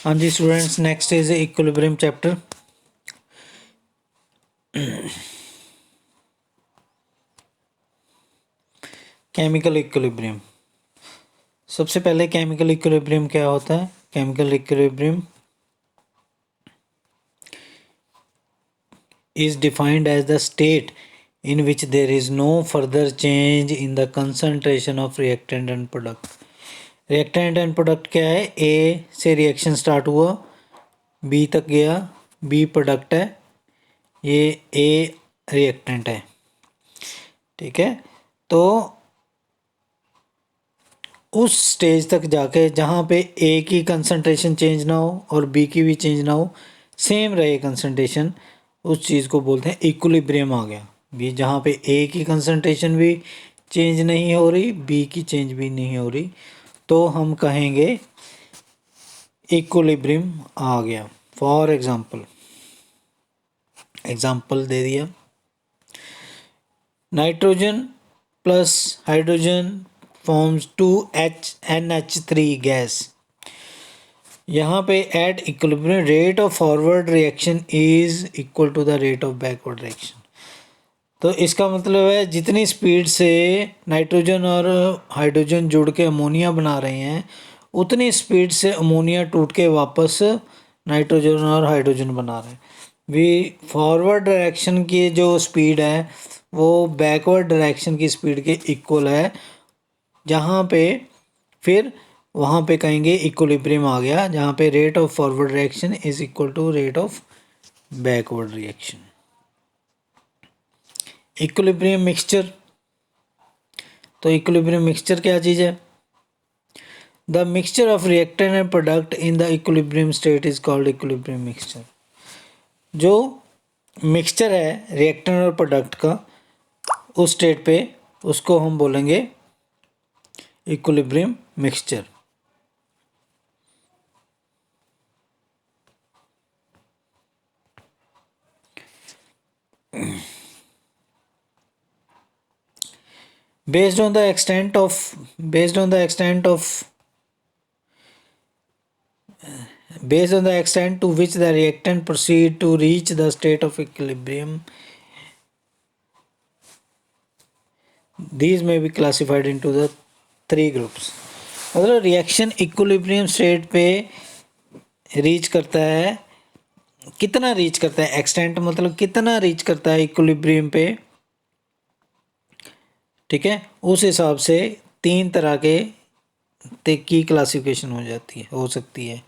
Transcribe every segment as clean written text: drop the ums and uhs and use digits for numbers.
हाँ जी students, next is equilibrium chapter. Chemical equilibrium. सबसे पहले केमिकल इक्विलिब्रियम क्या होता है? Chemical equilibrium is defined as the state in which there is no further change in the concentration of reactant and product। Reactant and product क्या है? ए से reaction start हुआ, B तक गया, बी प्रोडक्ट है, ये ए रिएक्टेंट है। ठीक है, तो उस स्टेज तक जाके जहाँ पे ए की कंसंट्रेशन चेंज ना हो और बी की भी चेंज ना हो, सेम रहे कंसंट्रेशन, उस चीज़ को बोलते हैं इक्विलिब्रियम आ गया। बी जहाँ पे ए की कंसंट्रेशन भी चेंज नहीं हो रही, बी की चेंज भी नहीं हो रही, तो हम कहेंगे इक्विलिब्रियम आ गया। फॉर एग्जाम्पल दे दिया, nitrogen plus hydrogen forms 2NH3 gas. यहाँ पे at equilibrium rate of forward reaction is equal to the rate of backward reaction. तो इसका मतलब है जितनी स्पीड से नाइट्रोजन और हाइड्रोजन जुड़ के अमोनिया बना रहे हैं, उतनी स्पीड से अमोनिया टूट के वापस नाइट्रोजन और हाइड्रोजन बना रहे हैं। वी फॉरवर्ड डायरेक्शन की जो स्पीड है वो बैकवर्ड डायरेक्शन की स्पीड के इक्वल है, जहाँ पे फिर वहाँ पे कहेंगे इक्विलिब्रियम आ गया, जहाँ पे rate of forward reaction is equal to rate of backward reaction. Equilibrium mixture, तो इक्विलिब्रियम मिक्सचर क्या चीज़ है? The mixture of reactant and product in the equilibrium state is called equilibrium mixture. जो मिक्सचर है reactant और product का उस state पे, उसको हम बोलेंगे equilibrium mixture. based on the extent to which the reactant proceed to reach the state of equilibrium, these may be classified into the 3 groups। मतलब रिएक्शन इक्विलिब्रियम स्टेट पे रीच करता है, कितना रीच करता है, एक्सटेंट मतलब कितना रीच करता है इक्विलिब्रियम पे, ठीक है, उस हिसाब से 3 तरह के की क्लासिफिकेशन हो सकती है।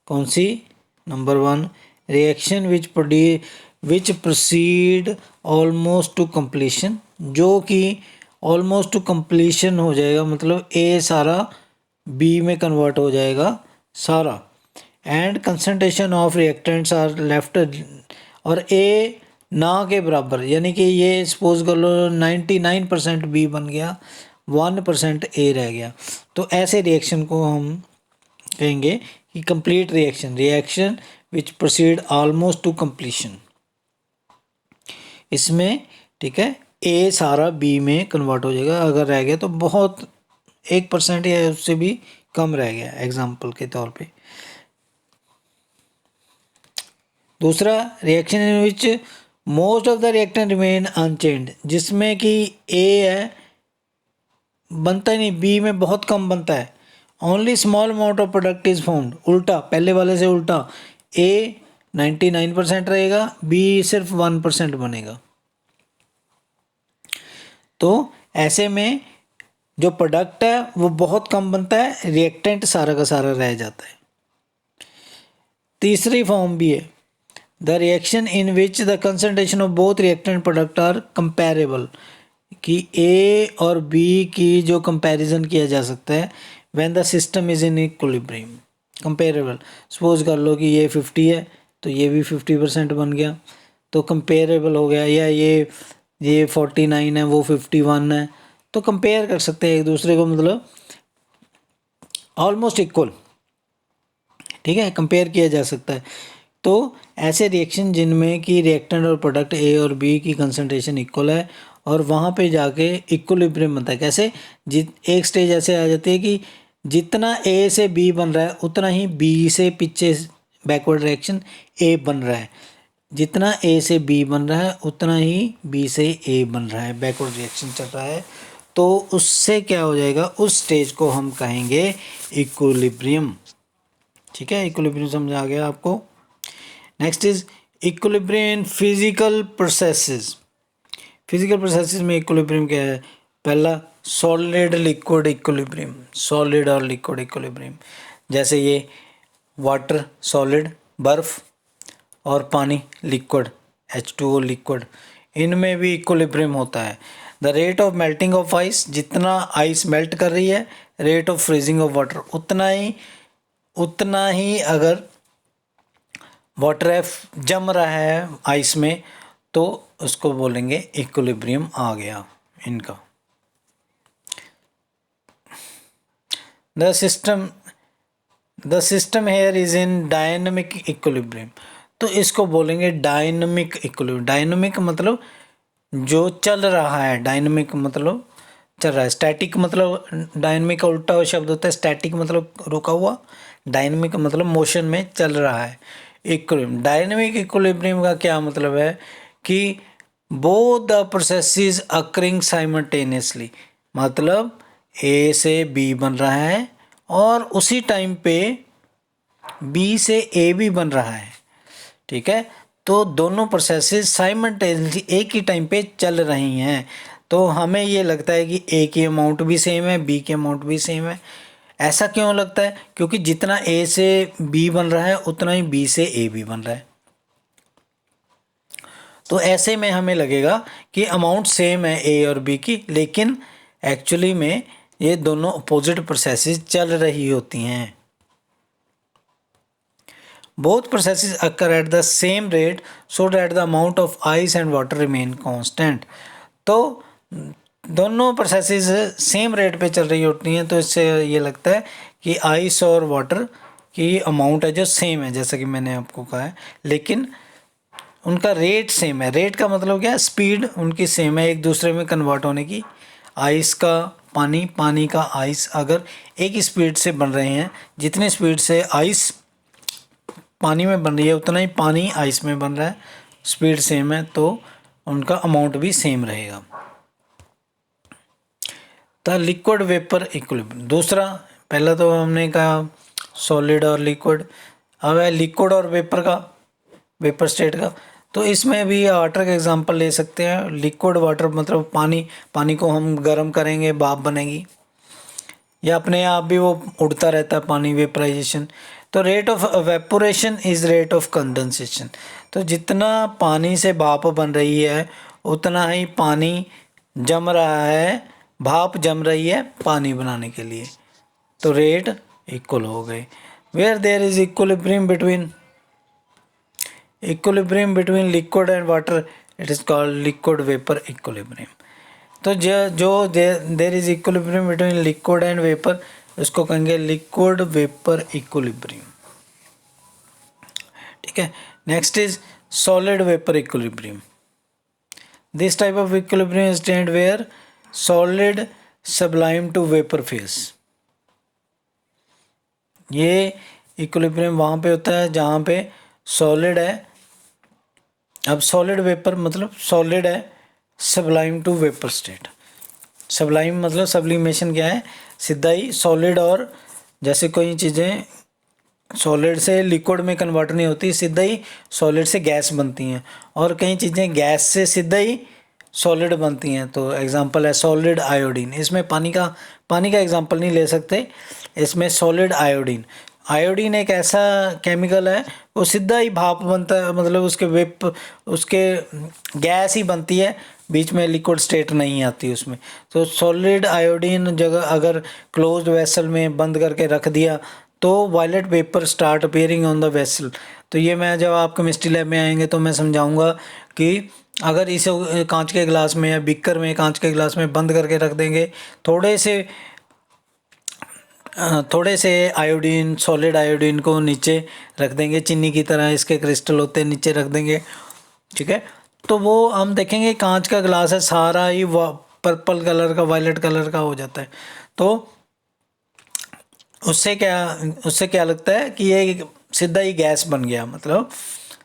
कौन सी? Number 1, reaction which proceed almost to completion, जो कि ऑलमोस्ट टू कंप्लीशन हो जाएगा, मतलब ए सारा बी में कन्वर्ट हो जाएगा सारा, and concentration of reactants are left, और ए ना के बराबर, यानी कि ये सपोज कर लो 99% बी बन गया, 1% ए रह गया, तो ऐसे रिएक्शन को हम कहेंगे कि complete reaction which proceed almost to completion. इसमें ठीक है, ए सारा बी में कन्वर्ट हो जाएगा, अगर रह गया तो बहुत 1% या उससे भी कम रह गया, एग्जाम्पल के तौर पे। दूसरा, reaction in which most of the reactant remain unchanged, जिसमें कि ए है बनता ही नहीं, बी में बहुत कम बनता है, only small amount of product is found. उल्टा, पहले वाले से उल्टा, ए 99% रहेगा, बी सिर्फ 1% बनेगा। तो ऐसे में जो प्रोडक्ट है वो बहुत कम बनता है, रिएक्टेंट सारा का सारा रह जाता है। तीसरी फॉर्म भी है, the reaction in which the concentration of both reactant product are comparable, कि ए और बी की जो कंपैरिजन किया जा सकता है when the system is in equilibrium. Comparable, suppose कर लो कि ये 50 है तो ये भी 50% बन गया, तो कंपेरेबल हो गया, या ये 49 है वो 51 है, तो कंपेयर कर सकते हैं एक दूसरे को, मतलब ऑलमोस्ट इक्वल, ठीक है, कंपेयर किया जा सकता है। तो ऐसे रिएक्शन जिनमें कि रिएक्टेंट और प्रोडक्ट ए और बी की कंसंट्रेशन इक्वल है और वहाँ पे जाके इक्विलिब्रियम बनता है। कैसे? एक स्टेज ऐसे आ जाती है कि जितना ए से बी बन रहा है उतना ही बी से पीछे बैकवर्ड रिएक्शन ए बन रहा है। जितना ए से बी बन रहा है उतना ही बी से ए बन रहा है, बैकवर्ड रिएक्शन चल रहा है। तो उससे क्या हो जाएगा, उस स्टेज को हम कहेंगे इक्विलिब्रियम। ठीक है, इक्विलिब्रियम समझ आ गया आपको। Next is equilibrium in physical processes. Physical processes में इक्विलिब्रियम क्या है? पहला सॉलिड लिक्विड इक्विलिब्रियम, सॉलिड और लिक्विड इक्विलिब्रियम। जैसे ये वाटर सॉलिड, बर्फ, और पानी लिक्विड H2O लिक्विड, इनमें भी इक्विलिब्रियम होता है। The rate of melting of ice, जितना आइस मेल्ट कर रही है, rate of freezing of water उतना ही अगर वाटर जम रहा है आइस में तो उसको बोलेंगे इक्विलिब्रियम आ गया इनका। The system here is in dynamic equilibrium, तो इसको बोलेंगे डायनेमिक इक्विलिब्रियम। डायनेमिक मतलब जो चल रहा है, डायनेमिक मतलब चल रहा है। स्टैटिक मतलब डायनेमिक का उल्टा शब्द होता है, स्टैटिक मतलब रुका हुआ, डायनेमिक मतलब मोशन में चल रहा है। इक्विलिब्रियम, डायनेमिक इक्विलिब्रियम का क्या मतलब है कि both the processes occurring simultaneously, मतलब ए से बी बन रहा है और उसी टाइम पे बी से ए भी बन रहा है। ठीक है, तो दोनों प्रोसेसेस साइमल्टेनियसली एक ही टाइम पे चल रही हैं। तो हमें ये लगता है कि ए की अमाउंट भी सेम है, बी की अमाउंट भी सेम है। ऐसा क्यों लगता है? क्योंकि जितना ए से बी बन रहा है उतना ही बी से ए भी बन रहा है। तो ऐसे में हमें लगेगा कि अमाउंट सेम है ए और बी की, लेकिन एक्चुअली में ये दोनों अपोजिट प्रोसेसेस चल रही होती हैं। Both processes occur at the same rate so that the amount of ice and water remain constant. तो दोनों प्रोसेसेस सेम रेट पे चल रही होती हैं, तो इससे ये लगता है कि आइस और वाटर की अमाउंट है जो सेम है, जैसा कि मैंने आपको कहा है, लेकिन उनका रेट सेम है। रेट का मतलब क्या है? स्पीड उनकी सेम है एक दूसरे में कन्वर्ट होने की। आइस का पानी, पानी का आइस अगर एक ही स्पीड से बन रहे हैं, जितनी स्पीड से आइस पानी में बन रही है उतना ही पानी आइस में बन रहा है, स्पीड सेम है, तो उनका अमाउंट भी सेम रहेगा। द लिक्विड वेपर इक्विलिब्रियम, दूसरा, पहला तो हमने कहा सॉलिड और लिक्विड, अब है लिक्विड और वेपर का, वेपर स्टेट का। तो इसमें भी वाटर का एग्जांपल ले सकते हैं। लिक्विड वाटर मतलब पानी, पानी को हम गर्म करेंगे भाप बनेगी, या अपने आप भी वो उड़ता रहता है पानी, वेपराइजेशन। तो rate of evaporation is rate of condensation, तो जितना पानी से भाप बन रही है उतना ही पानी जम रहा है, भाप जम रही है पानी बनाने के लिए, तो रेट इक्वल हो गए। Where there is equilibrium between liquid and water, it is called liquid vapour equilibrium. तो जो there is equilibrium between liquid and vapour, उसको कहेंगे लिक्विड वेपर इक्विलिब्रियम। ठीक है, next is solid vapour equilibrium. This type of equilibrium is stand where solid sublime to vapour phase. ये equilibrium वहाँ पे होता है जहाँ पे सॉलिड है, अब सॉलिड वेपर मतलब सॉलिड है, sublime to vapour state. Sublime मतलब सब्लिमेशन क्या है? सीधा ही सॉलिड, और जैसे कोई चीज़ें सॉलिड से लिक्विड में कन्वर्ट नहीं होती, सीधा ही सॉलिड से गैस बनती हैं, और कई चीज़ें गैस से सीधा ही सॉलिड बनती हैं। तो एग्जांपल है सॉलिड आयोडीन। इसमें पानी का एग्जांपल नहीं ले सकते, इसमें सॉलिड आयोडीन। आयोडीन एक ऐसा केमिकल है, वो सीधा ही भाप बनता है, मतलब उसके गैस ही बनती है, बीच में लिक्विड स्टेट नहीं आती उसमें। तो सॉलिड आयोडीन जगह अगर क्लोज्ड वेसल में बंद करके रख दिया तो violet vapour start appearing on the vessel. तो ये मैं जब आप केमिस्ट्री लैब में आएंगे तो मैं समझाऊंगा कि अगर इसे कांच के गिलास में या बिकर में, कांच के गिलास में बंद करके रख देंगे, थोड़े से आयोडीन, सॉलिड आयोडीन को नीचे रख देंगे, चीनी की तरह इसके क्रिस्टल होते हैं, नीचे रख देंगे। ठीक है, तो वो हम देखेंगे कांच का गिलास है, सारा ही पर्पल कलर का, वायलेट कलर का हो जाता है। तो उससे क्या लगता है कि ये सीधा ही गैस बन गया, मतलब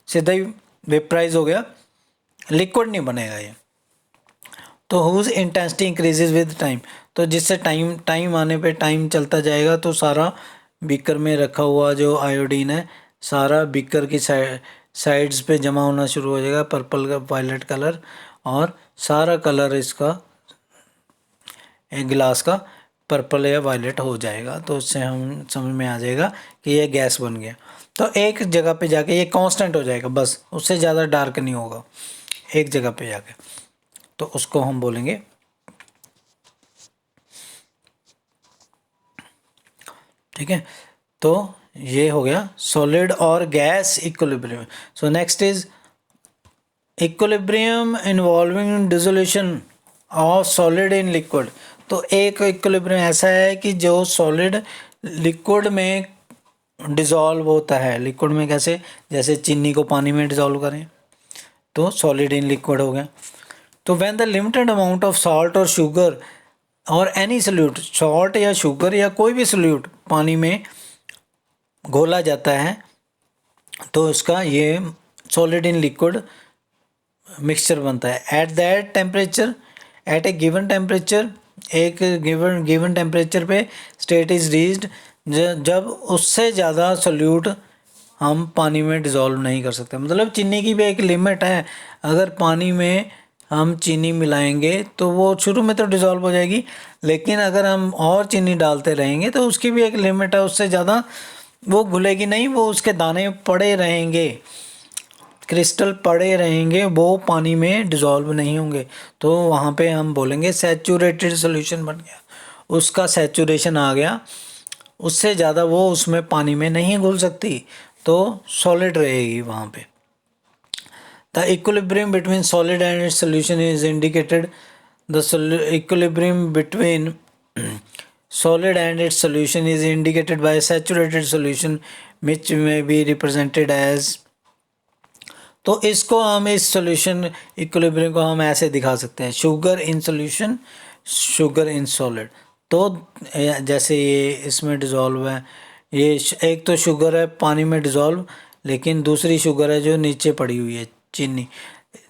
सीधा ही वेपराइज हो गया, लिक्विड नहीं बनेगा ये। तो whose intensity increases with time, तो जिससे टाइम आने पे टाइम चलता जाएगा तो सारा बीकर में रखा हुआ जो आयोडीन है सारा बीकर की साइड्स पे जमा होना शुरू हो जाएगा, पर्पल का वायलेट कलर, और सारा कलर इसका एक गिलास का पर्पल या वायलेट हो जाएगा। तो उससे हम समझ में आ जाएगा कि ये गैस बन गया। तो एक जगह पे जाके ये कांस्टेंट हो जाएगा, बस उससे ज़्यादा डार्क नहीं होगा एक जगह पे जाके, तो उसको हम बोलेंगे, ठीक है। तो ये हो गया सॉलिड और gas equilibrium. So next is equilibrium involving dissolution of solid in liquid. तो एक इक्विलिब्रियम ऐसा है कि जो सॉलिड लिक्विड में डिज़ोल्व होता है। लिक्विड में कैसे, जैसे चीनी को पानी में डिज़ोल्व करें तो सॉलिड इन लिक्विड हो गया। तो when the limited amount of salt और शुगर और एनी सोल्यूट, सॉल्ट या शुगर या कोई भी सोल्यूट पानी में घोला जाता है तो उसका ये सॉलिड इन लिक्विड मिक्सचर बनता है। At that temperature, at a given temperature, एक गिवन टेम्परेचर पे स्टेट इज रीच्ड, जब उससे ज़्यादा सोल्यूट हम पानी में डिज़ोल्व नहीं कर सकते। मतलब चीनी की भी एक लिमिट है, अगर पानी में हम चीनी मिलाएंगे तो वो शुरू में तो डिज़ोल्व हो जाएगी, लेकिन अगर हम और चीनी डालते रहेंगे तो उसकी भी एक लिमिट है, उससे ज़्यादा वो घुलेगी नहीं, वो उसके दाने पड़े रहेंगे, क्रिस्टल पड़े रहेंगे, वो पानी में डिज़ोल्व नहीं होंगे। तो वहाँ पे हम बोलेंगे सैचुरेटेड सॉल्यूशन बन गया, उसका सैचुरेशन आ गया, उससे ज़्यादा वो उसमें पानी में नहीं घुल सकती, तो सॉलिड रहेगी वहाँ पे। The equilibrium between solid and it's solution is indicated, the equilibrium between solid and its solution is indicated by a saturated solution which may be represented as, तो इसको हम इस सॉल्यूशन इक्विलिब्रियम को हम ऐसे दिखा सकते हैं, sugar in solution, sugar in solid. तो जैसे ये इसमें डिज़ोल्व है, ये एक तो शुगर है पानी में डिज़ोल्व, लेकिन दूसरी शुगर है जो नीचे पड़ी हुई है चीनी,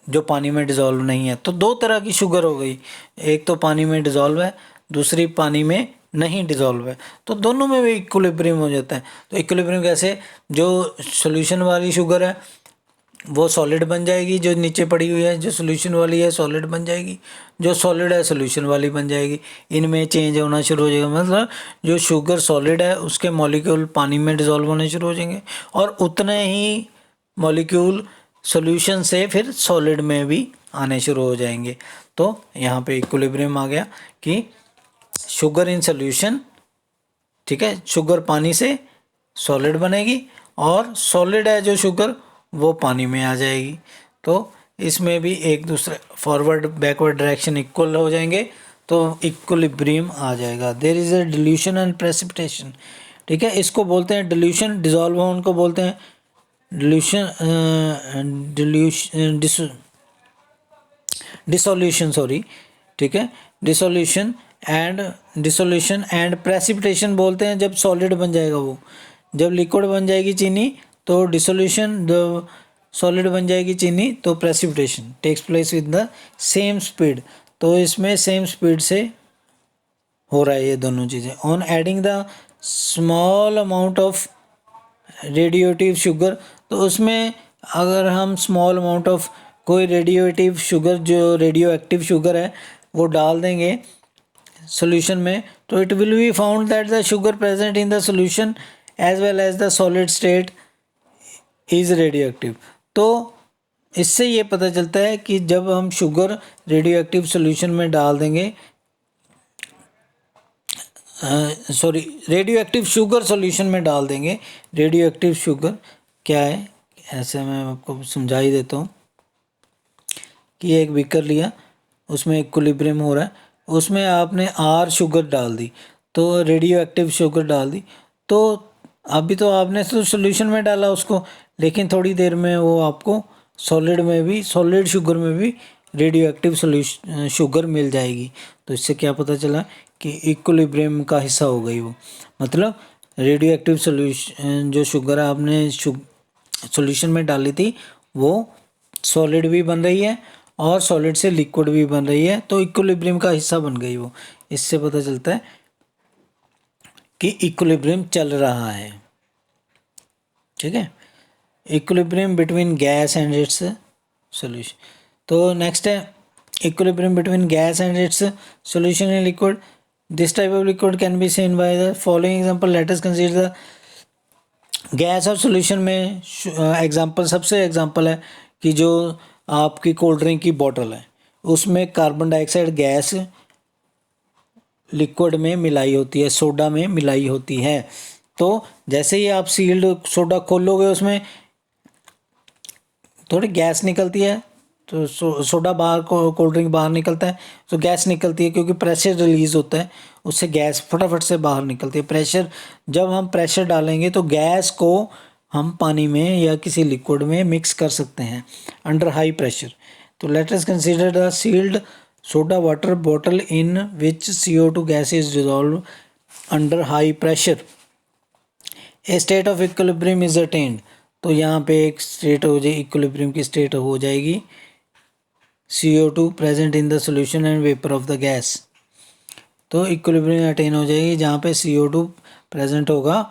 जो पानी में डिज़ोल्व नहीं है। तो दो तरह की शुगर हो गई, एक तो पानी में डिज़ोल्व है, दूसरी पानी में नहीं डिज़ोल्व है, तो दोनों में भी इक्विलिब्रियम हो जाता है। तो इक्विलिब्रियम कैसे, जो सॉल्यूशन वाली शुगर है वो सॉलिड बन जाएगी, जो नीचे पड़ी हुई है जो सॉल्यूशन वाली है सॉलिड बन जाएगी, जो सॉलिड है सॉल्यूशन वाली बन जाएगी, इनमें चेंज होना शुरू हो जाएगा। मतलब जो शुगर सॉलिड है उसके मॉलिक्यूल पानी में डिज़ोल्व होने शुरू हो जाएंगे, और उतने ही मॉलिक्यूल सॉल्यूशन से फिर सॉलिड में भी आने शुरू हो जाएंगे। तो यहाँ पे इक्विलिब्रियम आ गया कि शुगर इन सॉल्यूशन, ठीक है, शुगर पानी से सॉलिड बनेगी, और सॉलिड है जो शुगर वो पानी में आ जाएगी। तो इसमें भी एक दूसरे फॉरवर्ड बैकवर्ड डायरेक्शन इक्वल हो जाएंगे, तो इक्विलिब्रियम आ जाएगा। There is a dilution and precipitation, ठीक है, इसको बोलते हैं डिल्यूशन, डिज़ोल्व होने को बोलते हैं डिसोल्यूशन, सॉरी, ठीक है, डिसोल्यूशन एंड प्रेसिपिटेशन बोलते हैं जब सॉलिड बन जाएगा वो, जब लिक्विड बन जाएगी चीनी तो डिसोल्यूशन, जब सॉलिड बन जाएगी चीनी तो precipitation takes place with the same speed. तो इसमें सेम स्पीड से हो रहा है ये दोनों चीज़ें। On adding the small amount of radioactive sugar, तो उसमें अगर हम स्मॉल अमाउंट ऑफ कोई रेडियोएक्टिव शुगर, जो रेडियो एक्टिव शुगर है वो डाल देंगे सॉल्यूशन में, तो it will be found that the sugar present in the solution as well as the solid state is radioactive. तो इससे ये पता चलता है कि जब हम शुगर रेडियो एक्टिव सोल्यूशन में डाल देंगे, sorry, radio active sugar solution में डाल देंगे। रेडियो एक्टिव शुगर क्या है, ऐसे मैं आपको समझा ही देता हूँ कि एक बीकर लिया, उसमें इक्विलिब्रियम हो रहा है, उसमें आपने आर शुगर डाल दी, तो रेडियो एक्टिव शुगर डाल दी, तो अभी तो आपने तो सोल्यूशन में डाला उसको, लेकिन थोड़ी देर में वो आपको सॉलिड में भी, सॉलिड शुगर में भी रेडियो एक्टिव शुगर मिल जाएगी। तो इससे क्या पता चला कि इक्विलिब्रियम का हिस्सा हो गई वो, मतलब रेडियो एक्टिव सोल्यूशन जो शुगर आपने सॉल्यूशन में डाली थी वो सॉलिड भी बन रही है और सॉलिड से लिक्विड भी बन रही है, तो इक्विलिब्रियम का हिस्सा बन गई वो। इससे पता चलता है कि इक्विलिब्रियम चल रहा है। ठीक है, equilibrium between gas and it's solution. तो नेक्स्ट है equilibrium between gas and it's solution in liquid. This type of liquid can be seen by the following example. Late us consider the gas और solution में example, सबसे example है कि जो आपकी cold drink की बोतल है उसमें कार्बन डाइऑक्साइड गैस लिक्विड में मिलाई होती है, सोडा में मिलाई होती है। तो जैसे ही आप सील्ड सोडा खोलोगे उसमें थोड़ी गैस निकलती है, तो सोडा बाहर कोल्ड ड्रिंक बाहर निकलता है, तो गैस निकलती है क्योंकि प्रेशर रिलीज होता है, उससे गैस फटाफट से बाहर निकलती है। प्रेशर, जब हम प्रेशर डालेंगे तो गैस को हम पानी में या किसी लिक्विड में मिक्स कर सकते हैं अंडर हाई प्रेशर। तो let us consider the sealed soda water bottle in which CO2 gas is dissolve under high pressure. A state of equilibrium is attend. तो यहाँ पे एक स्टेट हो जाए, इक्विलिब्रियम की स्टेट हो जाएगी CO2 present in the solution and vapour of the gas. तो इक्विलिब्रियम अटेन हो जाएगी जहाँ पे CO2 प्रेजेंट होगा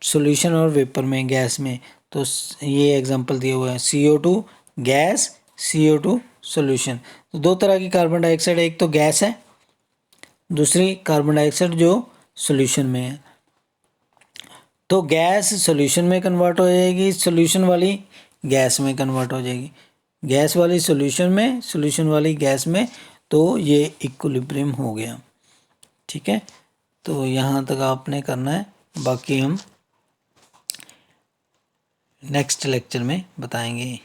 सोल्यूशन और वेपर में, गैस में। तो ये एग्जांपल दिया हुआ है CO2 गैस, CO2 सोल्यूशन। तो दो तरह की कार्बन डाइऑक्साइड है, एक तो गैस है, दूसरी कार्बन डाइऑक्साइड जो सोल्यूशन में है। तो गैस सॉल्यूशन में कन्वर्ट हो जाएगी, सॉल्यूशन वाली गैस में कन्वर्ट हो जाएगी, गैस वाली सॉल्यूशन में, सॉल्यूशन वाली गैस में। तो ये इक्विलिब्रियम हो गया। ठीक है, तो यहाँ तक आपने करना है, बाकी हम नेक्स्ट लेक्चर में बताएंगे।